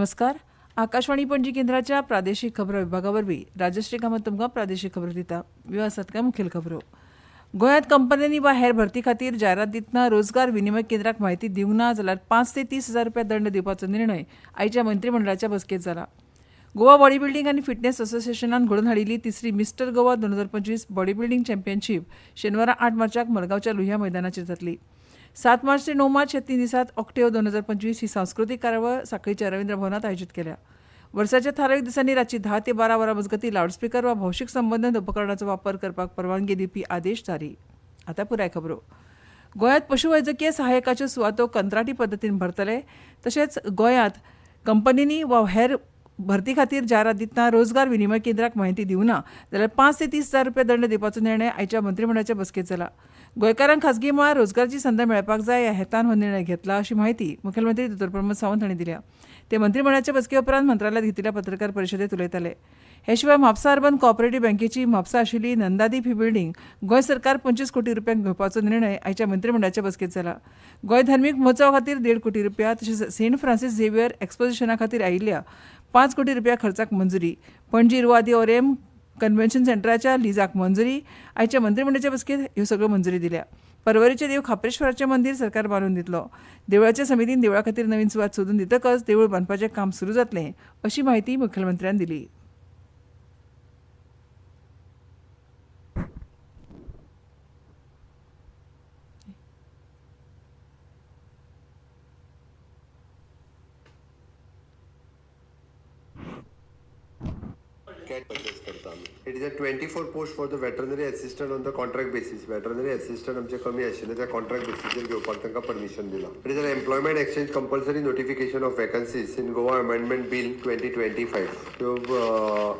नमस्कार. आकाशवाणी पणजी केंद्राच्या प्रादेशीक खबरो विभागावरवीं राजश्री कामत तुमकां प्रादेशीक खबरो दिता. विवासांत काय मुखेल खबरो. गोंयांत कंपन्यांनी वा हेर भरती खातीर जायरात दितना रोजगार विनिमय केंद्राक म्हायती दिवंक ना जाल्यार 5 ते 30,000 रुपया दंड दिवपाचो निर्णय आयच्या मंत्रिमंडळाच्या बसकेंत जाला. गोवा बॉडी बिल्डिंग आनी फिटनेस असोसिएशनान घडोवन हाडिल्ली तिसरी mister Goa 2025 body building championship शेनवारा 8 मार्चाक मडगांवच्या लोहिया मैदानाचेर जातली. 7 मार्च ते 9 मार्च ह्या 3 दिसांत ऑक्टेव 2025 ही सांस्कृतीक कार्यावळ सांखळीच्या रवींद्र भवनात आयोजीत केल्या. वर्साच्या थारावीक दिसांनी रातची 10 ते 12 वरां मजगतीं लावडस्पीकर वा भौशीक संबंदीत उपकरणांचो वापर करपाक परवानगी दिवपी आदेश जारी. आतां पुराय खबरो. गोंयांत पशुवैजकीय सहाय्यकाच्यो सुवातो कंत्राटी पद्दतीन भरतले. तशेंच गोंयांत कंपनींनी वा हेर भरती खातीर जायरात दितना रोजगार विनिमय केंद्राक म्हायती दिवंक ना जाल्यार 5 ते 30,000 रुपया दंड दिवपाचो निर्णय आयच्या मंत्रिमंडळाच्या बसकेंत जाला. गोंयकारांक खाजगी मळार रोजगाराची संद मेळपाक जाय ह्या हेतान हो निर्णय घेतला अशी म्हायती मुखेलमंत्री दोतोर प्रमोद सावंत हांणी दिल्या. ते मंत्रिमंडळाच्या बसके उपरांत मंत्रालयात घेतिल्ल्या पत्रकार परिशदेंत उलयताले. हे शिवाय म्हापसा अर्बन कोऑपरेटिव्ह बँकेची म्हापसा आशिल्ली नंदादीप ही बिल्डींग गोंय सरकार 25 कोटी रुपयांक घेवपाचो निर्णय आयच्या मंत्रिमंडळाच्या बसकेंत जाला. गोंय धार्मीक महोत्सवा खातीर 1.5 कोटी रुपया तशेंच सेंट फ्रांसीस झेवियर एक्सपोजिशना खातीर आयिल्ल्या 5 कोटी रुपया खर्चाक मंजुरी. पणजी रुवादी ओरेम कन्व्हेन्शन सेंटराच्या लिजाक मंजुरी. आयच्या मंत्रिमंडळाच्या बसकेंत ह्यो सगळ्यो मंजुरी दिल्या. परवरीचें देव खापेश्वराचें मंदीर सरकार बांदून दितलो. देवळाच्या समितीन देवळा खातीर नवीन सुवात सोदून दितकच देवूळ बांदपाचें काम सुरू जातलें अशी म्हायती मुखेलमंत्र्यान दिली. It is a 24 post for the veterinary assistant on the contract basis. Veterinary assistant आमचे कमी आशिल्ले त्या कॉन्ट्रॅक्ट बेसिसचेर घेवपाक तांकां परमिशन दिला. It is an employment exchange compulsory notification of vacancies in Goa Amendment Bill 2025. So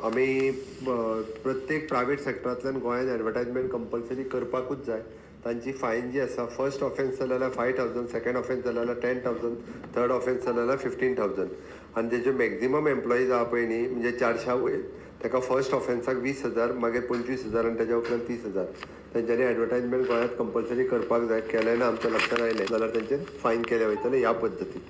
आमी प्रत्येक प्रायव्हेट सेक्टरांतल्यान गोंयांत एडवर्टायजमेंट कंपल्सरी करपाकूच जाय. तांची फायन जी आसा फर्स्ट ऑफेन्स जाल्यार 5,000, सेकंड ऑफेन्स जाल्यार 10,000, थर्ड ऑफेन्स जाल्यार 15,000 आनी तेजे मॅक्झिमम एम्प्लॉईज आहा पळय न्ही म्हणजे 400 वयर ताका फर्स्ट ऑफेन्साक 20,000 मागीर 25,000 आनी तेज्या उपरांत 30,000 तेंच्यांनी एडवर्टायजमेंट गोंयांत कंपल्सरी करपाक जाय. केलें ना आमच्या लक्षांत आयलें जाल्यार तेंचेर फायन केले वयतले ह्या पद्दतीन.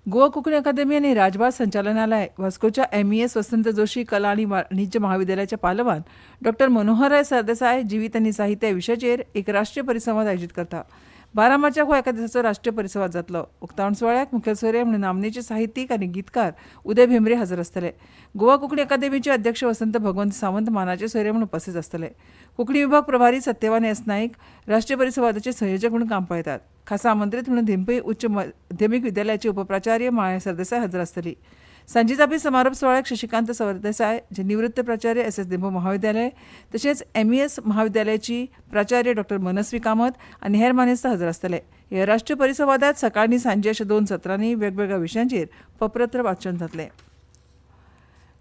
गोवा कोंकणी अकादेमी आनी राजभास संचालनालय वास्कोच्या MES वसंत जोशी कला आनी वाणिज्य महाविद्यालयाच्या पालवान डॉ मनोहरराय सरदेसाय जिवीत आनी साहित्य ह्या विशयाचेर एक राष्ट्रीय परिसंवाद आयोजीत करता. 12 मार्चाक हो एका दिसाचो राष्ट्रीय परिसंवाद जातलो. उक्तावण सुवाळ्याक मुखेल सोयरे म्हणून नामनेचे साहित्यीक आनी गीतकार उदय भेंब्रे हजर आसतले. गोवा कोंकणी अकादेमीचे अध्यक्ष वसंत भगवंत सावंत मानाचे सोयरे म्हणून उपस्थित आसतले. कोंकणी विभाग प्रभारी सत्यवान एस नाईक राष्ट्रीय परिसंवादाचे संयोजक म्हणून काम पळयतात. खासा आमंत्रीत म्हणून धेंपई उच्च माध्यमीक विद्यालयाचे उपप्राचार्य माया सरदेसाय हजर आसतली. सांजे जापी समारोप सुवाळ्याक शशिकांत सरदेसाय जे निवृत्त प्राचार्य SS धेंपो महाविद्यालय तशेंच MES महाविद्यालयाची प्राचार्य डॉ मनस्वी कामत आनी हेर मानेस्त हजर आसतले. ह्या राष्ट्रीय परिसंवादांत सकाळ आनी सांजे अशा 2 सत्रांनी वेगवेगळ्या विशयांचेर पप्रत्र वाचन जातलें.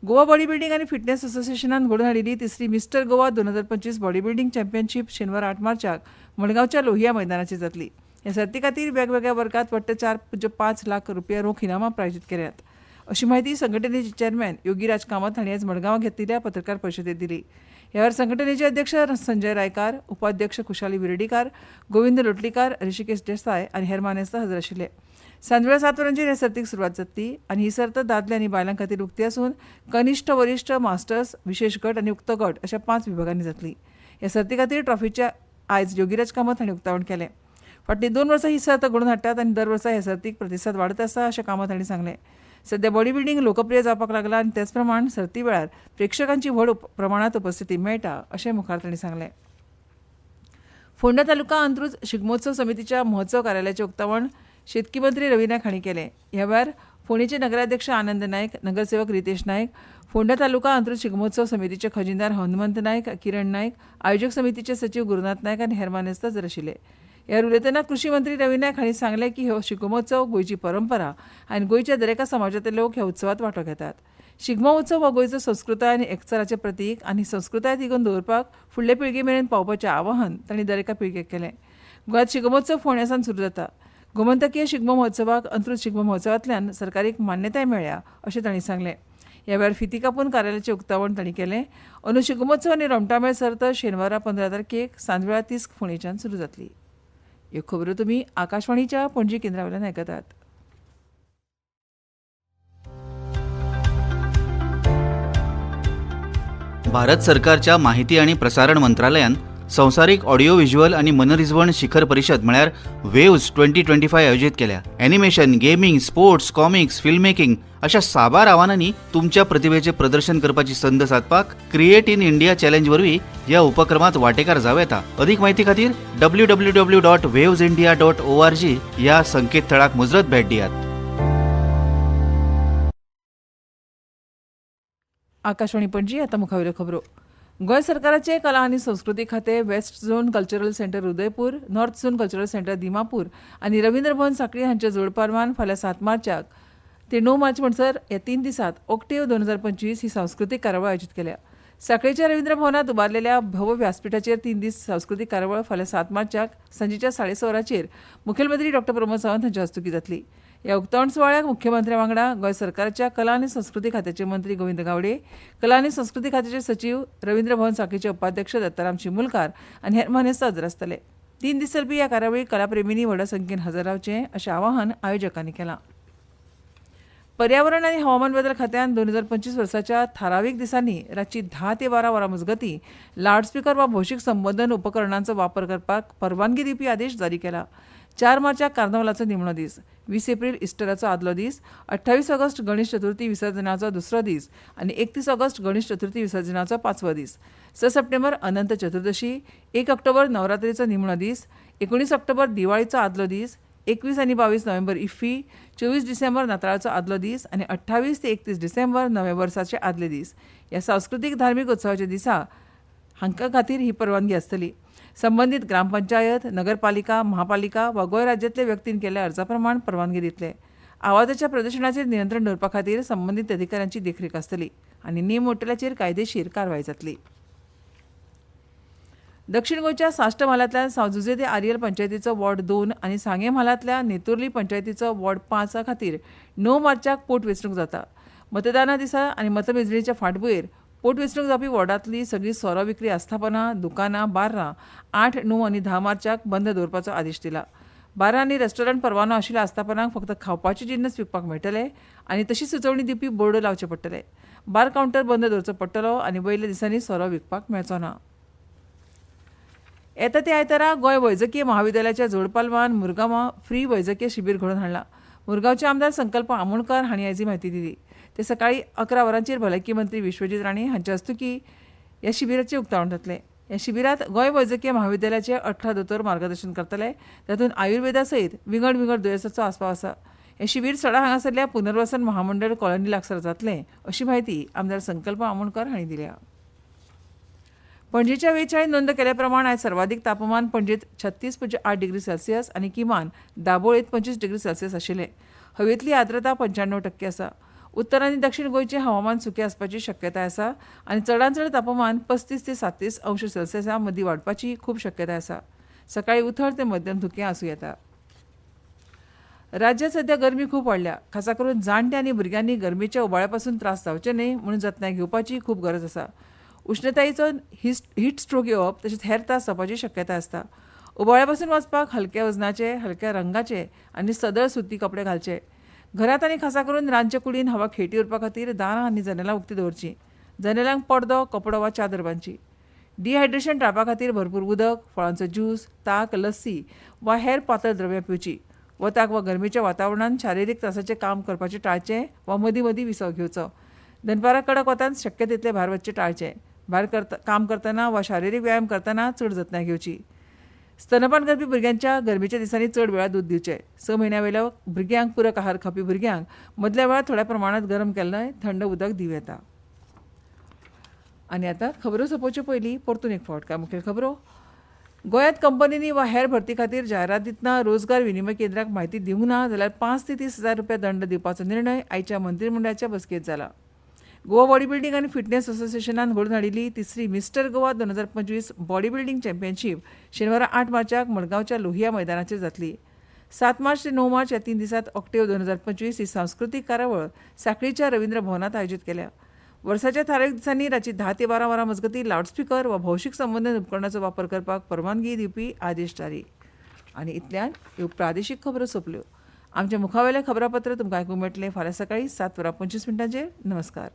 गोवा बॉडी बिल्डिंग आनी फिटनेस असोसिएशनान घडोवन हाडिल्ली तिसरी mister Goa 2025 body building championship शेनवारा 8 मार्चाक मडगांवच्या लोहिया मैदानाचेर जातली. ह्या सर्ती खातीर वेगवेगळ्या वर्गांत वट्ट 4.5 लाख रुपया रोख इनामां प्रायोजीत केल्यात अशी माहिती संघटनेचे चेअरमॅन योगीराज कामत हांणी आज मडगांवां घेतिल्ल्या पत्रकार परिशदेंत दिली. ह्या वेळार संघटनेचे अध्यक्ष संजय रायकार, उपाध्यक्ष खुशाली विर्डीकार, गोविंद लोटलीकार, ऋषिकेश देसाय आनी हेर मानेस्त हजर आशिल्ले. सांजवेळा 7 वरांचेर ह्या सर्तीक सुरवात जातली आनी ही सर्त दादले आनी बायलां खातीर उक्ती आसून कनिश्ठ, वरिश्ठ, मास्टर्स, विशेष गट आनी उक्तो गट अशा 5 विभागांनी जातली. ह्या सर्ती खातीर ट्रॉफीचे आयज योगीराज कामत हांणी उक्तावण केलें. फाटलीं 2 वर्सां ही सर्त घडोवन हाडटात आनी दर वर्सा ह्या सर्तीक प्रतिसाद वाडत आसा अशें कामत हांणी सांगलें. सध्या बॉडी बिल्डिंग लोकप्रिय जावपाक लागला आनी तेच प्रमाण सर्ती वेळार प्रेक्षकांची व्हड प्रमाणांत उपस्थिती मेळटा अशें मुखार तांणी सांगलें. फोंडा तालुका अंत्रूज शिगमोत्सव समितीच्या महोत्सव कार्यालयाचें उक्तावण शेतकी मंत्री रवी नायक हांणी केलें. ह्या वेळार फोंडेचे नगराध्यक्ष आनंद नायक, नगरसेवक रितेश नायक, फोंडा तालुका अंत्रूज शिगमोत्सव समितीचे खजिनदार हनुमंत नायक, किरण नायक, आयोजक समितीचे सचिव गुरुनाथ नायक आनी हेर मानेस्त हजर आशिल्ले. ह्या उलयतना कृषी मंत्री रवी नायक हांणी सांगलें की हो शिगमोत्सव गोंयची परंपरा आनी गोंयच्या दरेका समाजांतले लोक ह्या उत्सवांत वांटो घेतात. शिगमो उत्सव हो गोंयचो संस्कृताय आनी एकचाराचें प्रतीक आनी संस्कृताय तिगोवन दवरपाक फुडले पिळगे मेरेन पावपाचें आवाहन तांणी दरेका पिळगेक केलें. गोंयांत शिगमोत्सव फोंड्या सावन सुरू जाता. गोमंतकीय शिगमो महोत्सवाक अंत्रूज शिगमो महोत्सवांतल्यान सरकारीक मान्यताय मेळ्ळ्या अशें तांणी सांगलें. ह्या वेळार फिती कापून कार्यालयाचें उक्तावण तांणी केलें. अंदू शिगमोत्सव आनी रोमटामेळ सर्त शेनवारा 15 तारखेक सांजवेळा 30 फोंडेच्यान सुरू जातली. ह्यो खबरो तुमी आकाशवाणीच्या पणजी केंद्रा वयल्यान आयकतात. भारत सरकारच्या माहिती आणि प्रसारण मंत्रालयान संवसारीक ऑडिओ व्हिज्युअल आणि मनरिजवण शिखर परिषद म्हळ्यार वेव्ज 2025 आयोजीत केल्या. Animation, gaming, sports, comics, film making अशा साबार आव्हानांनी तुमच्या प्रतिभेचे प्रदर्शन करपाची संद साधपाक क्रिएट इन इंडिया चॅलेंज वरवीं ह्या उपक्रमात वांटेकार जावं येता. अधिक म्हायती खातीर www.wavesindia.org ह्या संकेतथळाक मुजरत भेट दियात. आकाशवाणी पणजी आता मुखावेल्यो खबरो. गोंय सरकाराचे कला आनी संस्कृती खाते waste zone cultural centre Udaipur, north zone cultural centre Dimapur आनी रवींद्र भवन सांखळी हांच्या जोड पालवान फाल्यां 7 मार्चाक ते 9 मार्च म्हणसर ह्या 3 दिसांत ऑक्टेव 2025 ही सांस्कृतीक कार्यावळ आयोजीत केल्या. सांखळीच्या रवींद्र भवनात उबारलेल्या भव्य व्यासपीठाचेर 3 दीस सांस्कृतीक कार्यावळ फाल्यां 7 मार्चाक सांजेच्या 6:30 वरांचेर मुखेलमंत्री डॉ. प्रमोद सावंत हांच्या हस्तुकीं जातली. ह्या उक्तावण सुवाळ्याक मुख्यमंत्र्या वांगडा गोंय सरकाराच्या कला आनी संस्कृती खात्याचे मंत्री गोविंद गावडे, कला आनी संस्कृती खात्याचे सचिव, रवींद्र भवन सांखळीचे उपाध्यक्ष दत्ताराम चिमुलकार आनी हेर मानेस्त हजर आसतले. 3 दीस चलपी ह्या कार्यावळीक कलाप्रेमींनी व्हड संख्येन हजर रावचें अशें आवाहन आयोजकांनी केलां. पर्यावरण आनी हवामान बदल खात्यान 2025 वर्साच्या थारावीक दिसांनी रातची 10 ते 12 वरां मजगतीं लावडस्पीकर वा भौशीक संबोधन उपकरणांचो वापर करपाक परवानगी दिवपी आदेश जारी केला. 4 मार्चाक कार्नावालाचो निमणो दीस, 20 एप्रील इस्टराचो आदलो दीस, 28 ऑगस्ट गणेश चतुर्थी विसर्जनाचो दुसरो दीस आनी 31 ऑगस्ट गणेश चतुर्थी विसर्जनाचो 5वो दीस, 6 सप्टेंबर अनंत चतुर्दशी, 1 ऑक्टोबर नवरात्रीचो निमणो दीस, 19 ऑक्टोबर दिवाळीचो आदलो दीस, 21 आनी 22 नोव्हेंबर इफ्फी, 24 डिसेंबर नाताळाचो आदलो दीस आनी 28 ते 31 डिसेंबर नवे वर्साचे आदले दीस. ह्या सांस्कृतीक धार्मीक उत्सवाच्या दिसा हांकां खातीर ही परवानगी आसतली. संबंदीत ग्रामपंचायत, नगरपालिका, महापालिका वा गोंय राज्यांतल्या व्यक्तीन केल्ल्या अर्जा प्रमाण परवानगी दितले. आवाजाच्या प्रदूशणाचेर नियंत्रण दवरपा खातीर संबंदीत अधिकाऱ्यांची देखरेख आसतली आनी नेम मोडटल्याचेर कायदेशीर कारवाय जातली. दक्षिण गोंयच्या साश्ट म्हालांतल्या सांजुजे ते आरियल पंचायतीचो वॉर्ड 2 आनी सांगे म्हालांतल्या नेतुर्ली पंचायतीचो वॉर्ड 5 खातीर 9 मार्चाक पोटवेंचणूक जाता. मतदाना दिसा आनी मतमेजणीच्या फाटभुंयेर पोटवेंचणूक जावपी वॉर्डांतली सगळीं सोरो विक्री आस्थापनां, दुकानां, बार्रां 8, 9 आनी 10 मार्चाक बंद दवरपाचो आदेश दिला. बार्रां आनी रेस्टॉरंट परवानो आशिल्ल्या आस्थापनांक फक्त खावपाचे जिन्नस विकपाक मेळटले आनी तशी सुचोवणी दिवपी बोर्ड लावचे पडटले. बार कावंटर बंद दवरचो पडटलो आनी वयल्या दिसांनी सोरो विकपाक मेळचो ना. येता ते आयतारा गोंय वैजकीय महाविद्यालयाच्या जोड पालवान मुरगांवां फ्री वैजकीय शिबीर घडोवन हाडलां. मुरगांवचे आमदार संकल्प आमोणकार हांणी आयज ही म्हायती दिली. ते सकाळीं 11 वरांचेर भलायकी मंत्री विश्वजीत राणे हांचे हस्तुकीं ह्या शिबिराचें उक्तावण जातलें. ह्या शिबिरांत गोंय वैजकीय महाविद्यालयाचे 18 दोतोर मार्गदर्शन करतले. तातूंत आयुर्वेदा सयत विंगड विंगड दुयेंसांचो आस्पाव आसा. हें शिबीर सडा हांगासरल्या पुनर्वसन महामंडळ कॉलनी लागसार जातलें अशी म्हायती आमदार संकल्प आमोणकार हांणी दिल्या. पणजेच्या वेधशाळेन नोंद केल्या प्रमाण आयज सर्वाधिक तापमान पणजेत 36.8 डिग्री सेल्सियस आनी किमान दाबोळेंत 25 डिग्री सेल्सियस आशिल्लें. हवेंतली आर्द्रता 95% आसा. उत्तर आनी दक्षिण गोंयचें हवामान सुकें आसपाची शक्यताय आसा आनी चडांत चड तापमान 35 ते 37 अंश सेल्सियसा मदीं वाडपाची खूब शक्यताय आसा. सकाळीं उथळ ते मध्यम धुकें आसूं येता. राज्यांत सध्या गरमी खूब वाडल्या. खासा करून जाणटे आनी भुरग्यांनी गरमेच्या उबाळ्या पासून त्रास जावचे न्हय म्हणून जतनाय घेवपाची खूब गरज आसा. उश्णतायेचो हीट स्ट्रोक येवप तशेंच हेर त्रास जावपाची शक्यताय आसता. उबाळ्या पासून वाचपाक हलक्या वजनाचे, हलक्या रंगाचे आनी सदळ सुती कपडे घालचे. घरांत आनी खासा करून रांदचे कुडीन हवा खेळटी उरपा खातीर दारां आनी जनेलां उक्तीं दवरचीं. जनेलांक पडदो, कपडो वा चादर बांदची. डिहायड्रेशन टाळपा खातीर भरपूर उदक, फळांचो ज्यूस, ताक, लस्सी वा हेर पातळ द्रव्यां पिवची. वताक वा गरमेच्या वातावरणांत शारिरीक त्रासाचें काम करपाचें टाळचें वा मदीं मदीं विसव घेवचो. दनपारां कडक वतांत शक्य तितलें भायर वचचें टाळचें. भायर काम करतना वा शारिरीक व्यायाम करतना चड जतनाय घेवची. स्तनपान करपी भुरग्यांच्या गरमेच्या दिसांनी चड वेळा दूद दिवचें. 6 म्हयन्यां वयल्या भुरग्यांक पुरक आहार खावपी भुरग्यांक मदल्या वेळार थोड्या प्रमाणांत गरम केल्लें थंड उदक दिवं येता. आनी आतां खबरो सोंपोवचे पयलीं परतून एक फावट कांय मुखेल खबरो. गोंयांत कंपनींनी वा हेर भरती खातीर जायरात दितना रोजगार विनिमय केंद्राक म्हायती दिवंक ना जाल्यार 5 ते 30 हजार रुपया दंड दिवपाचो निर्णय आयच्या मंत्रिमंडळाच्या बसकेंत जाला. गोवा बॉडी बिल्डिंग आनी फिटनेस असोसिएशनान घडोवन हाडिल्ली तिसरी mister Goa 2025 body building championship शेनवारा 8 मार्चाक मडगांवच्या लोहिया मैदानाचेर जातली. 7 मार्च ते 9 मार्च ह्या 3 दिसांत ऑक्टेव 2025 ही सांस्कृतीक कार्यावळ सांखळीच्या रवींद्र भवनात आयोजीत केल्या. वर्साच्या थारावीक दिसांनी रातची 10 ते 12 वरां मजगतीं लावडस्पीकर वा भौशीक संबंदन उपकरणाचो वापर करपाक परवानगी दिवपी आदेश जारी. आनी इतल्यान ह्यो प्रादेशीक खबरो सोंपल्यो. आमच्या मुखावेलें खबरापत्र तुमकां आयकूंक मेळटलें फाल्यां सकाळीं 7:25 नमस्कार.